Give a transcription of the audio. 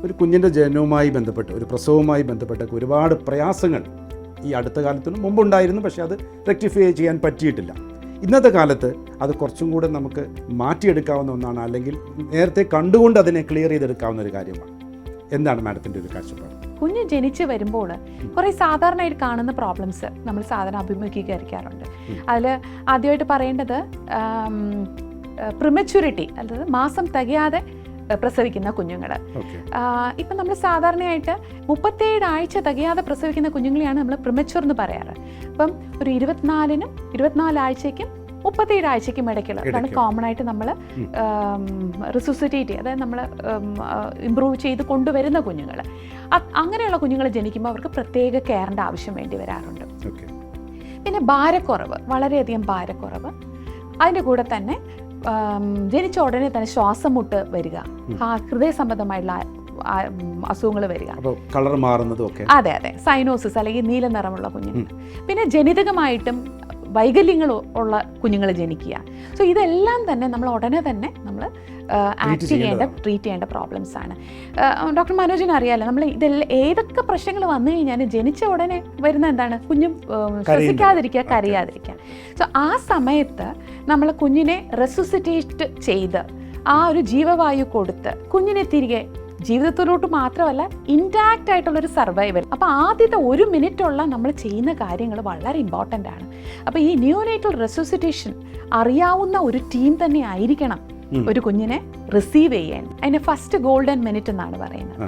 ഒരു കുഞ്ഞിൻ്റെ ജനനവുമായി ബന്ധപ്പെട്ട് ഒരു പ്രസവവുമായി ബന്ധപ്പെട്ടൊക്കെ ഒരുപാട് പ്രയാസങ്ങൾ ഈ അടുത്ത കാലത്തിനും മുമ്പുണ്ടായിരുന്നു. പക്ഷേ അത് റെക്ടിഫൈ ചെയ്യാൻ പറ്റിയിട്ടില്ല. ഇന്നത്തെ കാലത്ത് അത് കുറച്ചും കൂടെ നമുക്ക് മാറ്റിയെടുക്കാവുന്ന ഒന്നാണ്, അല്ലെങ്കിൽ നേരത്തെ കണ്ടുകൊണ്ട് അതിനെ ക്ലിയർ ചെയ്തെടുക്കാവുന്ന ഒരു കാര്യമാണ്. എന്താണ് മാഡത്തിൻ്റെ ഒരു കാഴ്ചപ്പാട്? കുഞ്ഞ് ജനിച്ച് വരുമ്പോൾ കുറേ സാധാരണയായിട്ട് കാണുന്ന പ്രോബ്ലംസ് നമ്മൾ സാധാരണ അഭിമുഖീകരിക്കാറുണ്ട്. അതിൽ ആദ്യമായിട്ട് പറയേണ്ടത് പ്രിമച്യൂരിറ്റി, അതായത് മാസം തികയാതെ പ്രസവിക്കുന്ന കുഞ്ഞുങ്ങൾ. ഇപ്പം നമ്മൾ സാധാരണയായിട്ട് 37 ആഴ്ച തികയാതെ പ്രസവിക്കുന്ന കുഞ്ഞുങ്ങളെയാണ് നമ്മൾ പ്രിമച്യൂർ എന്ന് പറയാറ്. അപ്പം ഒരു 24 ആഴ്ചയ്ക്കും 37 ആഴ്ചയ്ക്കും ഇടയ്ക്കുള്ള അതാണ് കോമൺ ആയിട്ട് നമ്മൾ റിസുസിറ്റേറ്റ്, അതായത് നമ്മൾ ഇമ്പ്രൂവ് ചെയ്ത് കൊണ്ടുവരുന്ന കുഞ്ഞുങ്ങൾ. അങ്ങനെയുള്ള കുഞ്ഞുങ്ങൾ ജനിക്കുമ്പോൾ അവർക്ക് പ്രത്യേക കെയറിൻ്റെ ആവശ്യം വേണ്ടി വരാറുണ്ട്. പിന്നെ ഭാരക്കുറവ്, വളരെയധികം ഭാരക്കുറവ്. അതിൻ്റെ കൂടെ തന്നെ ജനിച്ച ഉടനെ തന്നെ ശ്വാസം മുട്ട് വരിക, ഹൃദയ സംബന്ധമായിട്ടുള്ള അസുഖങ്ങൾ വരിക, കളർ മാറുന്നതൊക്കെ. അതെ, സൈനോസിസ് അല്ലെങ്കിൽ നീല നിറമുള്ള കുഞ്ഞുങ്ങൾ. പിന്നെ ജനിതകമായിട്ടും വൈകല്യങ്ങൾ ഉള്ള കുഞ്ഞുങ്ങൾ ജനിക്കുക. സോ ഇതെല്ലാം തന്നെ നമ്മൾ ഉടനെ തന്നെ നമ്മൾ ട്രീറ്റ് ചെയ്യേണ്ട പ്രോബ്ലംസ് ആണ്. ഡോക്ടർ മനോജിന് അറിയാമല്ലോ, നമ്മൾ ഇതെല്ലാം ഏതൊക്കെ പ്രശ്നങ്ങൾ വന്നു കഴിഞ്ഞാലും ജനിച്ച ഉടനെ വരുന്ന എന്താണ്, കുഞ്ഞും ശ്വസിക്കാതിരിക്കുക, കരയാതിരിക്കുക. സോ ആ സമയത്ത് നമ്മൾ കുഞ്ഞിനെ റെസുസിറ്റേറ്റ് ചെയ്ത് ആ ഒരു ജീവവായു കൊടുത്ത് കുഞ്ഞിനെ തിരികെ ജീവിതത്തിലോട്ട് മാത്രമല്ല ഇൻടാക്റ്റ് ആയിട്ടുള്ളൊരു സർവൈവൽ. അപ്പോൾ ആദ്യത്തെ 1 മിനിറ്റുള്ള നമ്മൾ ചെയ്യുന്ന കാര്യങ്ങൾ വളരെ ഇമ്പോർട്ടൻ്റ് ആണ്. അപ്പോൾ ഈ നിയോനേറ്റൽ റെസുസിറ്റേഷൻ അറിയാവുന്ന ഒരു ടീം തന്നെ ആയിരിക്കണം ഒരു കുഞ്ഞിനെ റിസീവ് ചെയ്യാൻ. അതിന് ഫസ്റ്റ് ഗോൾഡൻ മിനിറ്റ് എന്നാണ് പറയുന്നത്.